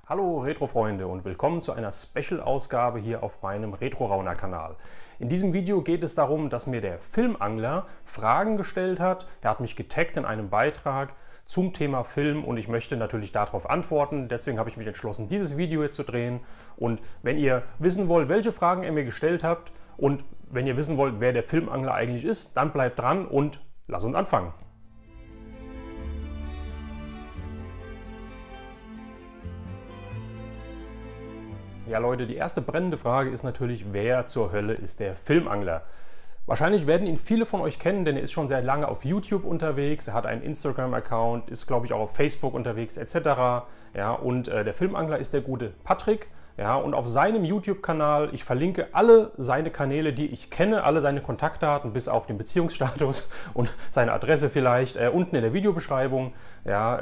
Hallo Retro-Freunde und willkommen zu einer Special-Ausgabe hier auf meinem Retro-Rauner-Kanal. In diesem Video geht es darum, dass mir der Filmangler Fragen gestellt hat. Er hat mich getaggt in einem Beitrag zum Thema Film und ich möchte natürlich darauf antworten. Deswegen habe ich mich entschlossen, dieses Video hier zu drehen. Und wenn ihr wissen wollt, welche Fragen er mir gestellt hat und wenn ihr wissen wollt, wer der Filmangler eigentlich ist, dann bleibt dran und lasst uns anfangen. Ja Leute, die erste brennende Frage ist natürlich, wer zur Hölle ist der Filmangler? Wahrscheinlich werden ihn viele von euch kennen, denn er ist schon sehr lange auf YouTube unterwegs, er hat einen Instagram-Account, ist glaube ich auch auf Facebook unterwegs etc. Ja, und der Filmangler ist der gute Patrick. Ja, und auf seinem YouTube-Kanal, ich verlinke alle seine Kanäle, die ich kenne, alle seine Kontaktdaten, bis auf den Beziehungsstatus und seine Adresse vielleicht, unten in der Videobeschreibung. Ja,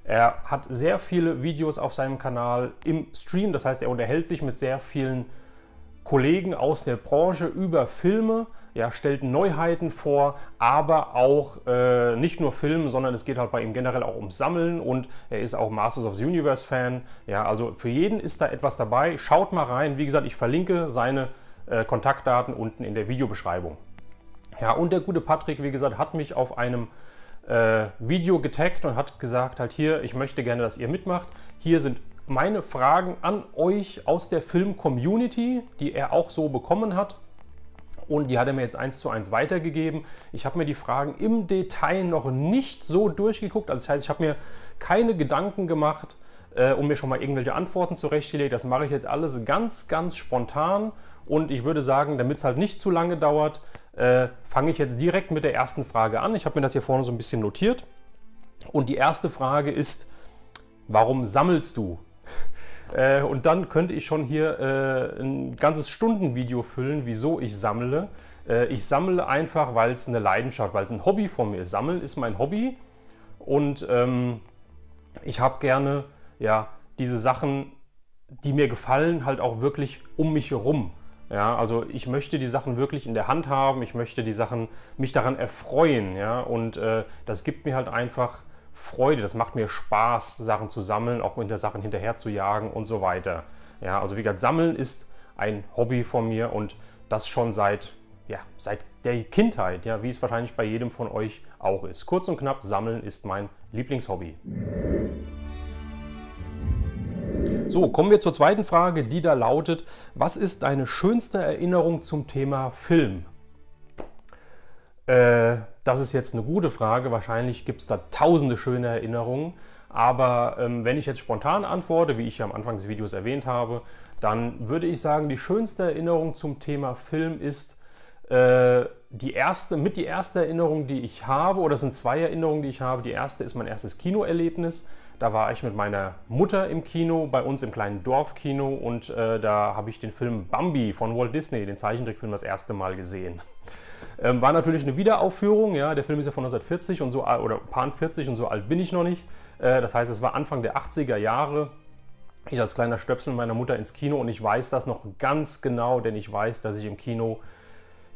er hat sehr viele Videos auf seinem Kanal im Stream, das heißt, er unterhält sich mit sehr vielen Kollegen aus der Branche über Filme, ja, stellt Neuheiten vor, aber auch nicht nur Filme, sondern es geht halt bei ihm generell auch ums Sammeln und er ist auch Masters of the Universe Fan. Ja, also für jeden ist da etwas dabei. Schaut mal rein. Wie gesagt, ich verlinke seine Kontaktdaten unten in der Videobeschreibung. Ja, und der gute Patrick, wie gesagt, hat mich auf einem Video getaggt und hat gesagt, halt hier, ich möchte gerne, dass ihr mitmacht. Hier sind meine Fragen an euch aus der Film-Community, die er auch so bekommen hat. Und die hat er mir jetzt 1:1 weitergegeben. Ich habe mir die Fragen im Detail noch nicht so durchgeguckt. Also das heißt, ich habe mir keine Gedanken gemacht, um mir schon mal irgendwelche Antworten zurechtgelegt. Das mache ich jetzt alles ganz, ganz spontan. Und ich würde sagen, damit es halt nicht zu lange dauert, fange ich jetzt direkt mit der ersten Frage an. Ich habe mir das hier vorne so ein bisschen notiert. Und die erste Frage ist, warum sammelst du? Und dann könnte ich schon hier ein ganzes Stundenvideo füllen, wieso ich sammle. Ich sammle einfach, weil es eine Leidenschaft, weil es ein Hobby von mir ist. Sammeln ist mein Hobby und ich habe gerne ja, diese Sachen, die mir gefallen, halt auch wirklich um mich herum. Ja, also ich möchte die Sachen wirklich in der Hand haben, ich möchte die Sachen mich daran erfreuen. Ja, und das gibt mir halt einfach Freude, das macht mir Spaß, Sachen zu sammeln, auch hinter Sachen hinterher zu jagen und so weiter. Ja, also wie gesagt, Sammeln ist ein Hobby von mir und das schon seit der Kindheit, ja, wie es wahrscheinlich bei jedem von euch auch ist. Kurz und knapp, Sammeln ist mein Lieblingshobby. So, kommen wir zur zweiten Frage, die da lautet, was ist deine schönste Erinnerung zum Thema Film? Das ist jetzt eine gute Frage. Wahrscheinlich gibt es da tausende schöne Erinnerungen. Aber wenn ich jetzt spontan antworte, wie ich ja am Anfang des Videos erwähnt habe, dann würde ich sagen, die schönste Erinnerung zum Thema Film ist die erste Erinnerung, die ich habe, oder es sind zwei Erinnerungen, die ich habe. Die erste ist mein erstes Kinoerlebnis. Da war ich mit meiner Mutter im Kino, bei uns im kleinen Dorfkino und da habe ich den Film Bambi von Walt Disney, den Zeichentrickfilm, das erste Mal gesehen. War natürlich eine Wiederaufführung, ja, der Film ist ja von 1940 und so, oder paar 40 und so alt bin ich noch nicht. Das heißt, es war Anfang der 80er Jahre. Ich als kleiner Stöpsel mit meiner Mutter ins Kino und ich weiß das noch ganz genau, denn ich weiß, dass ich im Kino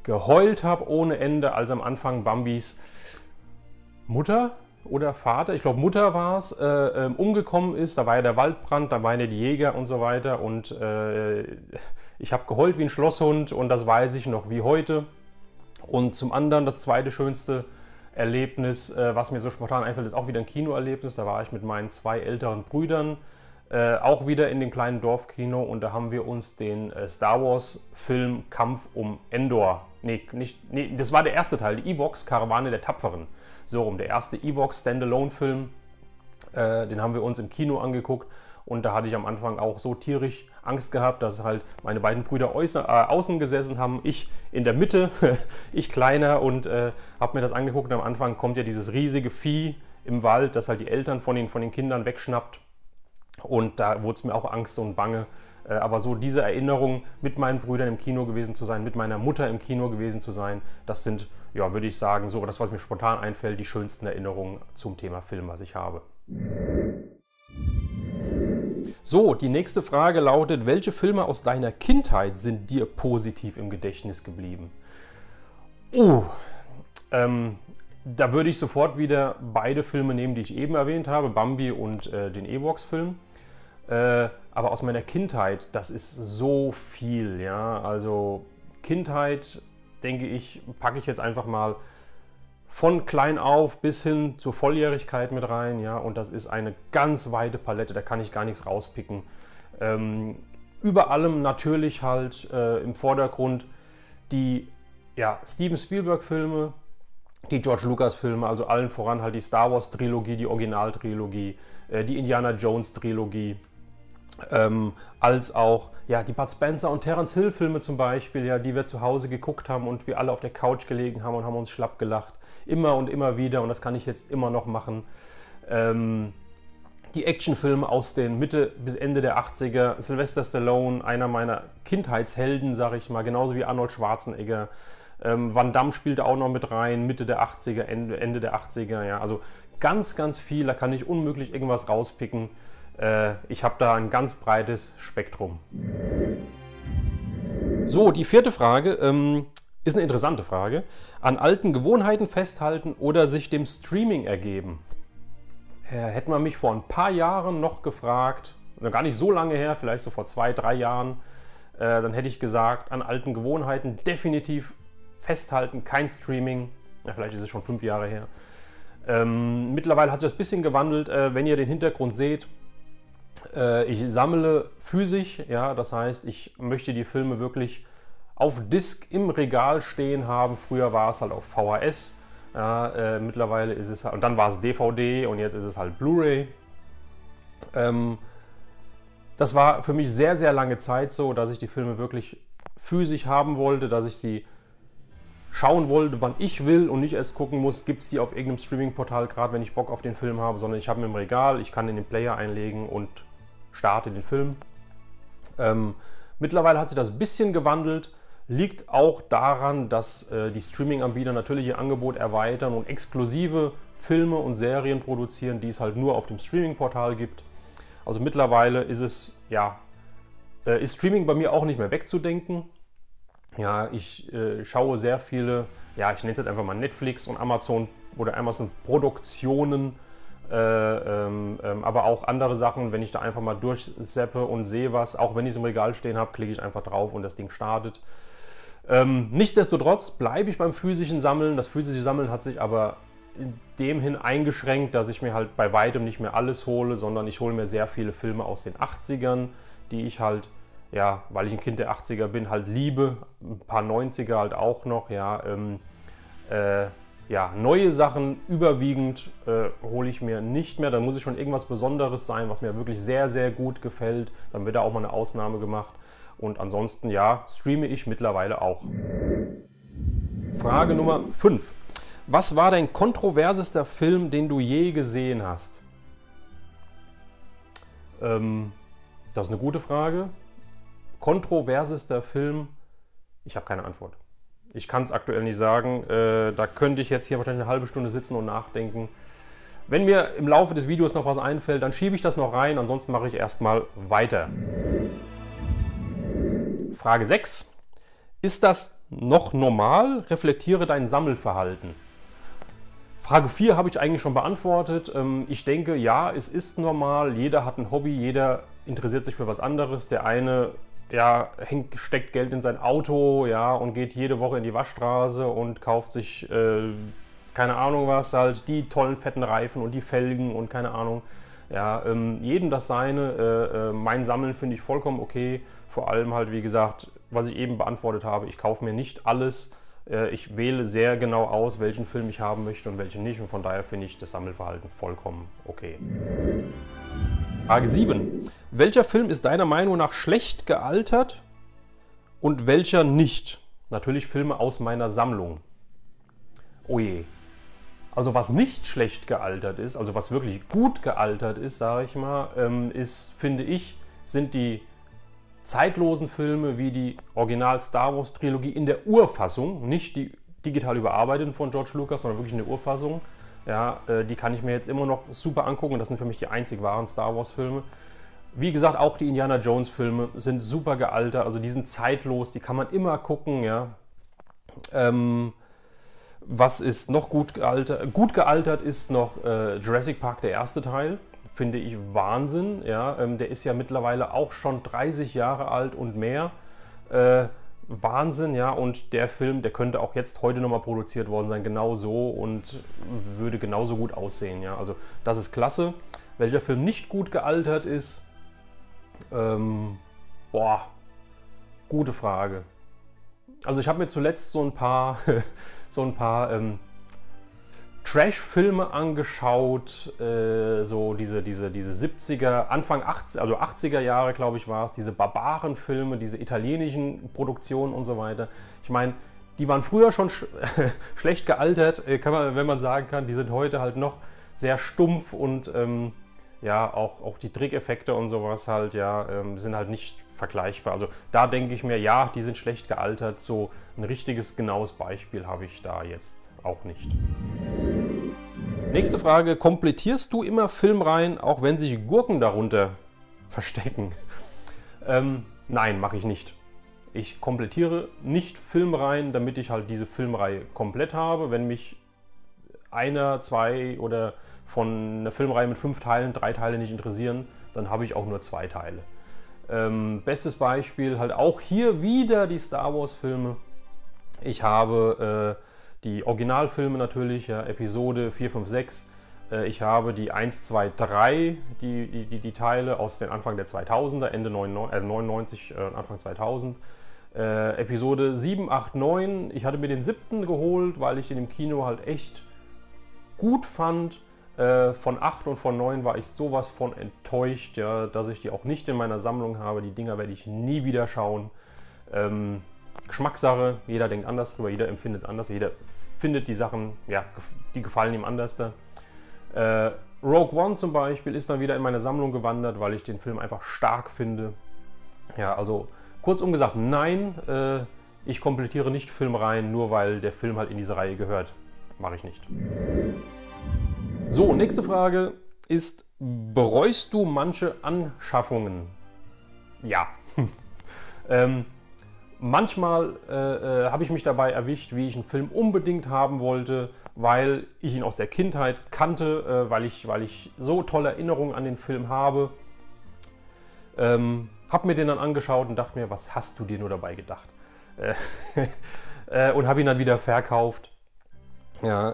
geheult habe ohne Ende, als am Anfang Bambis Mutter oder Vater, ich glaube Mutter war es, umgekommen ist. Da war ja der Waldbrand, da waren ja die Jäger und so weiter und ich habe geheult wie ein Schlosshund und das weiß ich noch wie heute. Und zum anderen, das zweite schönste Erlebnis, was mir so spontan einfällt, ist auch wieder ein Kinoerlebnis. Da war ich mit meinen zwei älteren Brüdern auch wieder in dem kleinen Dorfkino und da haben wir uns den Star Wars Film Kampf um Endor, das war der erste Teil, die Ewoks Karawane der Tapferen, so rum, der erste Ewoks Standalone Film, den haben wir uns im Kino angeguckt. Und da hatte ich am Anfang auch so tierisch Angst gehabt, dass halt meine beiden Brüder außen gesessen haben, ich in der Mitte, ich kleiner und habe mir das angeguckt. Und am Anfang kommt ja dieses riesige Vieh im Wald, das halt die Eltern von den Kindern wegschnappt. Und da wurde es mir auch Angst und Bange. Aber so diese Erinnerung, mit meinen Brüdern im Kino gewesen zu sein, mit meiner Mutter im Kino gewesen zu sein, das sind, ja, würde ich sagen, so das, was mir spontan einfällt, die schönsten Erinnerungen zum Thema Film, was ich habe. So, die nächste Frage lautet, welche Filme aus deiner Kindheit sind dir positiv im Gedächtnis geblieben? Da würde ich sofort wieder beide Filme nehmen, die ich eben erwähnt habe, Bambi und den Ewoks-Film. Aber aus meiner Kindheit, das ist so viel, ja. Also Kindheit, denke ich, packe ich jetzt einfach mal von klein auf bis hin zur Volljährigkeit mit rein, ja. Und das ist eine ganz weite Palette, da kann ich gar nichts rauspicken. Über allem natürlich halt im Vordergrund die Steven Spielberg-Filme, die George Lucas-Filme, also allen voran halt die Star Wars-Trilogie, die Originaltrilogie, die Indiana Jones-Trilogie, als auch die Bud Spencer und Terence Hill-Filme zum Beispiel, ja, die wir zu Hause geguckt haben und wir alle auf der Couch gelegen haben und haben uns schlapp gelacht. Immer und immer wieder, und das kann ich jetzt immer noch machen. Die Actionfilme aus den Mitte bis Ende der 80er, Sylvester Stallone, einer meiner Kindheitshelden, sage ich mal, genauso wie Arnold Schwarzenegger. Van Damme spielte auch noch mit rein, Mitte der 80er, Ende der 80er, ja, also ganz, ganz viel, da kann ich unmöglich irgendwas rauspicken. Ich habe da ein ganz breites Spektrum. So, die vierte Frage ist eine interessante Frage. An alten Gewohnheiten festhalten oder sich dem Streaming ergeben? Hätte man mich vor ein paar Jahren noch gefragt, gar nicht so lange her, vielleicht so vor 2, 3 Jahren, dann hätte ich gesagt, an alten Gewohnheiten definitiv festhalten, kein Streaming. Ja, vielleicht ist es schon 5 Jahre her. Mittlerweile hat sich das ein bisschen gewandelt, wenn ihr den Hintergrund seht. Ich sammle physisch, ja, das heißt, ich möchte die Filme wirklich auf Disc im Regal stehen haben. Früher war es halt auf VHS, ja, mittlerweile ist es halt, und dann war es DVD und jetzt ist es halt Blu-ray. Das war für mich sehr, sehr lange Zeit so, dass ich die Filme wirklich physisch haben wollte, dass ich sie schauen wollte, wann ich will und nicht erst gucken muss, gibt es die auf irgendeinem Streaming-Portal, gerade wenn ich Bock auf den Film habe, sondern ich habe ihn im Regal, ich kann in den Player einlegen und starte den Film. Mittlerweile hat sich das ein bisschen gewandelt, liegt auch daran, dass die Streaming-Anbieter natürlich ihr Angebot erweitern und exklusive Filme und Serien produzieren, die es halt nur auf dem Streaming-Portal gibt. Also mittlerweile ist Streaming bei mir auch nicht mehr wegzudenken. Ja, ich schaue sehr viele, ja, ich nenne es jetzt einfach mal Netflix und Amazon oder Amazon Produktionen, aber auch andere Sachen, wenn ich da einfach mal durchseppe und sehe was, auch wenn ich es im Regal stehen habe, klicke ich einfach drauf und das Ding startet. Nichtsdestotrotz bleibe ich beim physischen Sammeln. Das physische Sammeln hat sich aber in dem hin eingeschränkt, dass ich mir halt bei weitem nicht mehr alles hole, sondern ich hole mir sehr viele Filme aus den 80ern, die ich halt, ja, weil ich ein Kind der 80er bin, halt liebe. Ein paar 90er halt auch noch, ja. Neue Sachen überwiegend hole ich mir nicht mehr. Da muss es schon irgendwas Besonderes sein, was mir wirklich sehr, sehr gut gefällt. Dann wird da auch mal eine Ausnahme gemacht. Und ansonsten, ja, streame ich mittlerweile auch. Frage Nummer 5. Was war dein kontroversester Film, den du je gesehen hast? Das ist eine gute Frage. Kontroversester Film? Ich habe keine Antwort. Ich kann es aktuell nicht sagen. Da könnte ich jetzt hier wahrscheinlich eine halbe Stunde sitzen und nachdenken. Wenn mir im Laufe des Videos noch was einfällt, dann schiebe ich das noch rein. Ansonsten mache ich erstmal weiter. Frage 6. Ist das noch normal? Reflektiere dein Sammelverhalten. Frage 4 habe ich eigentlich schon beantwortet. Ich denke, ja, es ist normal. Jeder hat ein Hobby, jeder interessiert sich für was anderes. Der eine steckt Geld in sein Auto, ja, und geht jede Woche in die Waschstraße und kauft sich, keine Ahnung was, halt die tollen fetten Reifen und die Felgen und keine Ahnung. Ja, jedem das seine. Mein Sammeln finde ich vollkommen okay. Vor allem halt, wie gesagt, was ich eben beantwortet habe, ich kaufe mir nicht alles. Ich wähle sehr genau aus, welchen Film ich haben möchte und welchen nicht. Und von daher finde ich das Sammelverhalten vollkommen okay. Frage 7. Welcher Film ist deiner Meinung nach schlecht gealtert und welcher nicht? Natürlich Filme aus meiner Sammlung. Oh je. Also was nicht schlecht gealtert ist, also was wirklich gut gealtert ist, sage ich mal, finde ich, sind die zeitlosen Filme wie die Original Star Wars Trilogie in der Urfassung, nicht die digital überarbeiteten von George Lucas, sondern wirklich in der Urfassung. Ja, die kann ich mir jetzt immer noch super angucken. Das sind für mich die einzig wahren Star Wars Filme. Wie gesagt, auch die Indiana Jones Filme sind super gealtert, also die sind zeitlos, die kann man immer gucken. Ja. Was ist noch gut gealtert? Gut gealtert ist noch Jurassic Park, der erste Teil. finde ich Wahnsinn. Ja? Der ist ja mittlerweile auch schon 30 Jahre alt und mehr. Wahnsinn, ja, und der Film, der könnte auch jetzt heute nochmal produziert worden sein, genau so, und würde genauso gut aussehen, ja, also das ist klasse. Welcher Film nicht gut gealtert ist, gute Frage. Also ich habe mir zuletzt so ein paar Trash-Filme angeschaut, so diese 70er, Anfang 80, also 80er Jahre, glaube ich, war es, diese Barbaren-Filme, diese italienischen Produktionen und so weiter. Ich meine, die waren früher schon schlecht gealtert, kann man, wenn man sagen kann, die sind heute halt noch sehr stumpf und ja, auch die Trickeffekte und sowas halt, ja, sind halt nicht vergleichbar. Also da denke ich mir, ja, die sind schlecht gealtert, so ein richtiges, genaues Beispiel habe ich da jetzt auch nicht. Nächste Frage, komplettierst du immer Filmreihen, auch wenn sich Gurken darunter verstecken? Nein, mache ich nicht. Ich komplettiere nicht Filmreihen, damit ich halt diese Filmreihe komplett habe. Wenn mich einer, zwei oder von einer Filmreihe mit 5 Teilen 3 Teile nicht interessieren, dann habe ich auch nur 2 Teile. Bestes Beispiel halt auch hier wieder die Star Wars Filme. Ich habe die Originalfilme natürlich, ja, Episode 4, 5, 6. Ich habe die 1, 2, 3, die Teile aus den Anfang der 2000er, Ende 99, Anfang 2000. Episode 7, 8, 9. Ich hatte mir den 7. geholt, weil ich den im Kino halt echt gut fand. Von 8 und von 9 war ich sowas von enttäuscht, ja, dass ich die auch nicht in meiner Sammlung habe. Die Dinger werde ich nie wieder schauen. Geschmackssache, jeder denkt anders drüber, jeder empfindet es anders, jeder findet die Sachen, ja, die gefallen ihm anders da. Rogue One zum Beispiel ist dann wieder in meine Sammlung gewandert, weil ich den Film einfach stark finde. Ja, also kurzum gesagt, nein, ich komplettiere nicht Filmreihen, nur weil der Film halt in diese Reihe gehört. Mache ich nicht. So, nächste Frage ist, bereust du manche Anschaffungen? Ja. Manchmal habe ich mich dabei erwischt, wie ich einen Film unbedingt haben wollte, weil ich ihn aus der Kindheit kannte, weil ich so tolle Erinnerungen an den Film habe. Habe mir den dann angeschaut und dachte mir, was hast du dir nur dabei gedacht? Und habe ihn dann wieder verkauft. Ja,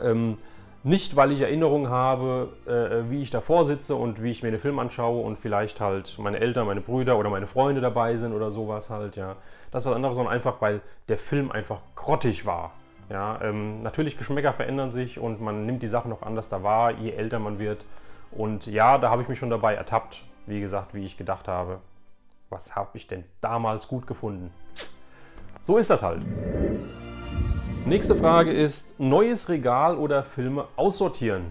nicht, weil ich Erinnerungen habe, wie ich davor sitze und wie ich mir den Film anschaue und vielleicht halt meine Eltern, meine Brüder oder meine Freunde dabei sind oder sowas halt, ja. Das ist was anderes, sondern einfach, weil der Film einfach grottig war. Ja, natürlich, Geschmäcker verändern sich und man nimmt die Sachen noch anders da wahr, je älter man wird. Und ja, da habe ich mich schon dabei ertappt, wie gesagt, wie ich gedacht habe, was habe ich denn damals gut gefunden? So ist das halt. Nächste Frage ist, neues Regal oder Filme aussortieren?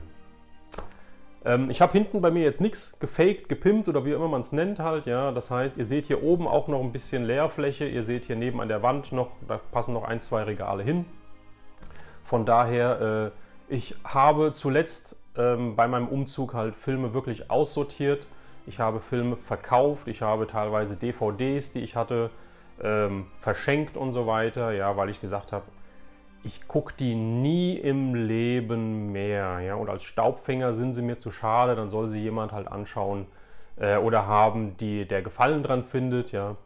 Ich habe hinten bei mir jetzt nichts gefaked, gepimpt oder wie immer man es nennt halt, ja. Das heißt, ihr seht hier oben auch noch ein bisschen Leerfläche, ihr seht hier neben an der Wand noch, da passen noch 1, 2 Regale hin. Von daher, ich habe zuletzt bei meinem Umzug halt Filme wirklich aussortiert. Ich habe Filme verkauft, ich habe teilweise DVDs, die ich hatte, verschenkt und so weiter, ja, weil ich gesagt habe, ich gucke die nie im Leben mehr. Ja? Und als Staubfänger sind sie mir zu schade, dann soll sie jemand halt anschauen oder haben, der Gefallen dran findet. Ja?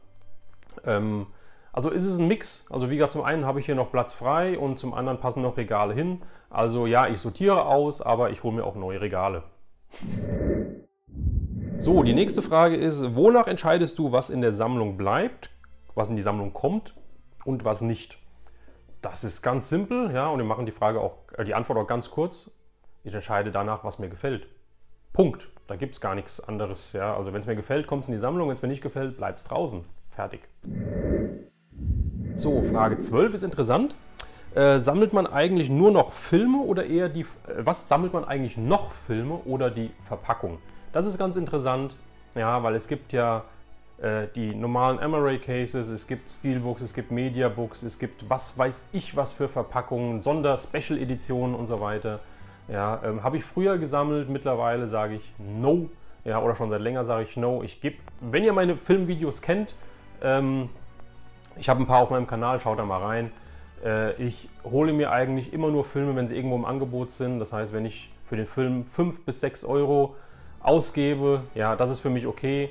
Also ist es ein Mix. Also wie gesagt, zum einen habe ich hier noch Platz frei und zum anderen passen noch Regale hin. Also ja, ich sortiere aus, aber ich hole mir auch neue Regale. So, die nächste Frage ist, wonach entscheidest du, was in der Sammlung bleibt, was in die Sammlung kommt und was nicht? Das ist ganz simpel, ja, und wir machen die Antwort auch ganz kurz. Ich entscheide danach, was mir gefällt. Punkt. Da gibt es gar nichts anderes. Ja. Also wenn es mir gefällt, kommt es in die Sammlung, wenn es mir nicht gefällt, bleibt es draußen. Fertig. So, Frage 12 ist interessant. Sammelt man eigentlich nur noch Filme oder eher was sammelt man eigentlich noch Filme oder die Verpackung? Das ist ganz interessant, ja, weil es gibt ja die normalen Amaray-Cases, es gibt Steelbooks, es gibt Mediabooks, es gibt was weiß ich was für Verpackungen, Sonder-Special-Editionen und so weiter. Ja, habe ich früher gesammelt, mittlerweile sage ich No, ja, oder schon seit länger sage ich No. Wenn ihr meine Filmvideos kennt, ich habe ein paar auf meinem Kanal, schaut da mal rein. Ich hole mir eigentlich immer nur Filme, wenn sie irgendwo im Angebot sind. Das heißt, wenn ich für den Film 5 bis 6 Euro ausgebe, ja, das ist für mich okay.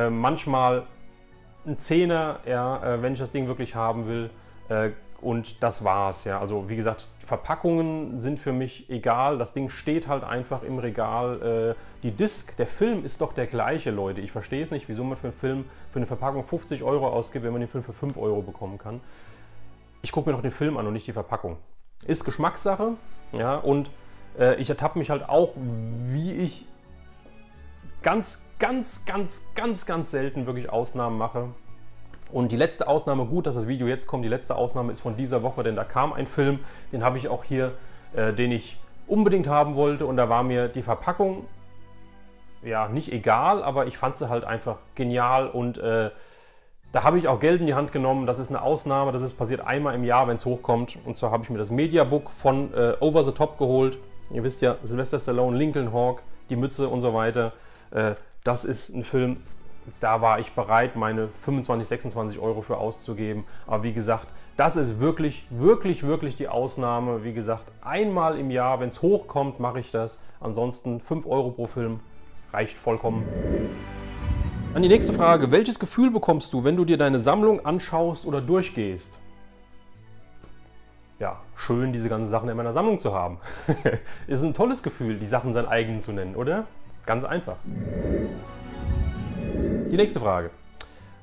Manchmal ein Zehner, ja, wenn ich das Ding wirklich haben will. Und das war's, ja. Also wie gesagt, Verpackungen sind für mich egal. Das Ding steht halt einfach im Regal. Die Disc, der Film ist doch der gleiche, Leute. Ich verstehe es nicht, wieso man für einen Film, für eine Verpackung 50 Euro ausgibt, wenn man den Film für 5 Euro bekommen kann. Ich gucke mir doch den Film an und nicht die Verpackung. Ist Geschmackssache, ja. Und ich ertappe mich halt auch, wie ich ganz selten wirklich Ausnahmen mache. Und die letzte Ausnahme, gut, dass das Video jetzt kommt, die letzte Ausnahme ist von dieser Woche, denn da kam ein Film, den habe ich auch hier, den ich unbedingt haben wollte, und da war mir die Verpackung, ja, nicht egal, aber ich fand sie halt einfach genial, und da habe ich auch Geld in die Hand genommen. Das ist eine Ausnahme, das ist passiert einmal im Jahr, wenn es hochkommt, und zwar habe ich mir das Mediabook von Over the Top geholt. Ihr wisst ja, Sylvester Stallone, Lincoln Hawk, die Mütze und so weiter. Das ist ein Film, da war ich bereit, meine 25, 26 Euro für auszugeben. Aber wie gesagt, das ist wirklich die Ausnahme. Wie gesagt, einmal im Jahr, wenn es hochkommt, mache ich das. Ansonsten 5 Euro pro Film reicht vollkommen. Dann die nächste Frage. Welches Gefühl bekommst du, wenn du dir deine Sammlung anschaust oder durchgehst? Ja, schön, diese ganzen Sachen in meiner Sammlung zu haben. Ist ein tolles Gefühl, die Sachen sein eigen zu nennen, oder? Ganz einfach. Die nächste Frage.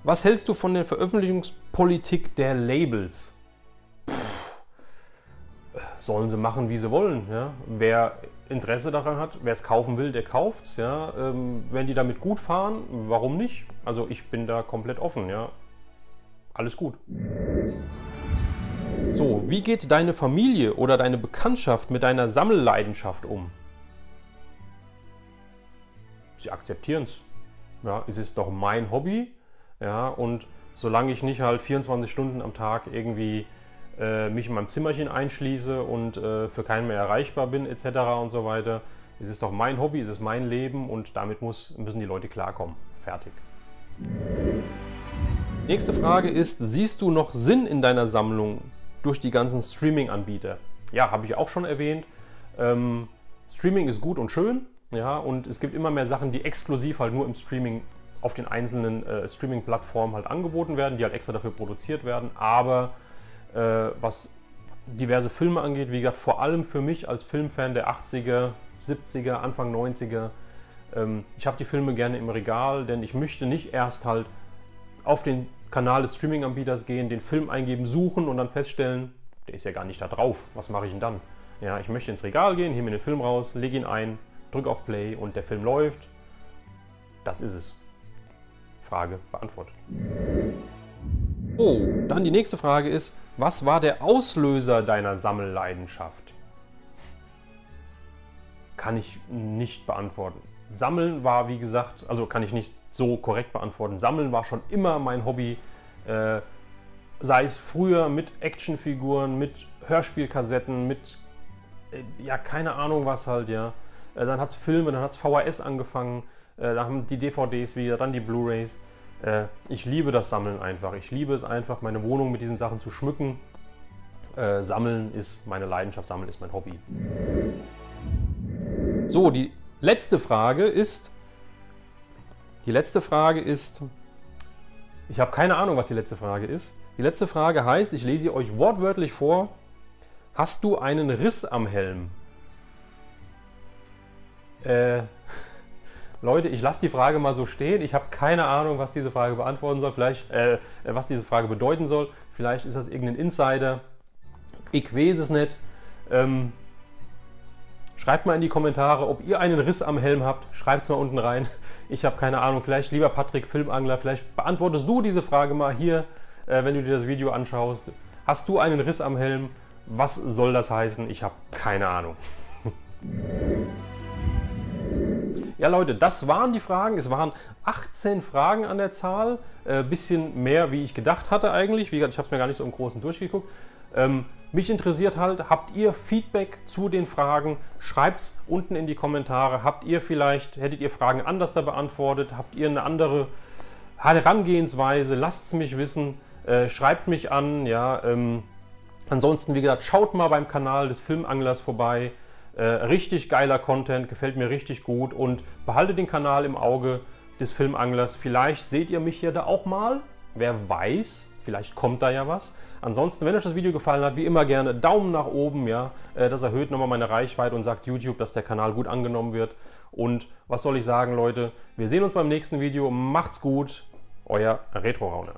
Was hältst du von der Veröffentlichungspolitik der Labels? Sollen sie machen, wie sie wollen. Ja? Wer Interesse daran hat, wer es kaufen will, der kauft es. Ja? Wenn die damit gut fahren, warum nicht? Also ich bin da komplett offen. Ja? Alles gut. So, wie geht deine Familie oder deine Bekanntschaft mit deiner Sammelleidenschaft um? Sie akzeptieren es. Ja, es ist doch mein Hobby, ja, und solange ich nicht halt 24 Stunden am Tag irgendwie mich in meinem Zimmerchen einschließe und für keinen mehr erreichbar bin etc. und so weiter, es ist doch mein Hobby, es ist mein Leben, und damit müssen die Leute klarkommen. Fertig. Nächste Frage ist, siehst du noch Sinn in deiner Sammlung durch die ganzen Streaming-Anbieter? Ja, habe ich auch schon erwähnt. Streaming ist gut und schön. Ja, und es gibt immer mehr Sachen, die exklusiv halt nur im Streaming auf den einzelnen Streaming-Plattformen halt angeboten werden, die halt extra dafür produziert werden. Aber was diverse Filme angeht, wie gesagt, vor allem für mich als Filmfan der 80er, 70er, Anfang 90er, ich habe die Filme gerne im Regal, denn ich möchte nicht erst halt auf den Kanal des Streaming-Anbieters gehen, den Film eingeben, suchen und dann feststellen, der ist ja gar nicht da drauf. Was mache ich denn dann? Ja, ich möchte ins Regal gehen, hebe mir den Film raus, lege ihn ein, drück auf Play und der Film läuft. Das ist es. Frage beantwortet. Oh, dann die nächste Frage ist, was war der Auslöser deiner Sammelleidenschaft? Kann ich nicht beantworten. Sammeln war, wie gesagt, also kann ich nicht so korrekt beantworten. Sammeln war schon immer mein Hobby. Sei es früher mit Actionfiguren, mit Hörspielkassetten, mit, ja, keine Ahnung was halt, ja. Dann hat es Filme, dann hat es VHS angefangen, dann haben die DVDs wieder, dann die Blu-rays. Ich liebe das Sammeln einfach. Ich liebe es einfach, meine Wohnung mit diesen Sachen zu schmücken. Sammeln ist meine Leidenschaft, Sammeln ist mein Hobby. So, die letzte Frage ist, ich habe keine Ahnung, was die letzte Frage ist. Die letzte Frage heißt, ich lese sie euch wortwörtlich vor, hast du einen Riss am Helm? Leute, ich lasse die Frage mal so stehen. Ich habe keine Ahnung, was diese Frage beantworten soll. Vielleicht, was diese Frage bedeuten soll. Vielleicht ist das irgendein Insider. Ich weiß es nicht. Schreibt mal in die Kommentare, ob ihr einen Riss am Helm habt. Schreibt es mal unten rein. Ich habe keine Ahnung. Vielleicht, lieber Patrick, Filmangler, vielleicht beantwortest du diese Frage mal hier, wenn du dir das Video anschaust. Hast du einen Riss am Helm? Was soll das heißen? Ich habe keine Ahnung. Ja, Leute, das waren die Fragen. Es waren 18 Fragen an der Zahl. Bisschen mehr, wie ich gedacht hatte eigentlich. Wie gesagt, ich habe es mir gar nicht so im Großen durchgeguckt. Mich interessiert halt, habt ihr Feedback zu den Fragen? Schreibt es unten in die Kommentare. Hättet ihr Fragen anders da beantwortet? Habt ihr eine andere Herangehensweise? Lasst es mich wissen. Schreibt mich an. Ja, ansonsten, wie gesagt, schaut mal beim Kanal des Filmanglers vorbei. Richtig geiler Content, gefällt mir richtig gut und behaltet den Kanal im Auge des Filmanglers. Vielleicht seht ihr mich hier da auch mal, wer weiß, vielleicht kommt da ja was. Ansonsten, wenn euch das Video gefallen hat, wie immer gerne Daumen nach oben, ja, das erhöht nochmal meine Reichweite und sagt YouTube, dass der Kanal gut angenommen wird. Und was soll ich sagen, Leute, wir sehen uns beim nächsten Video, macht's gut, euer Retro Rauner.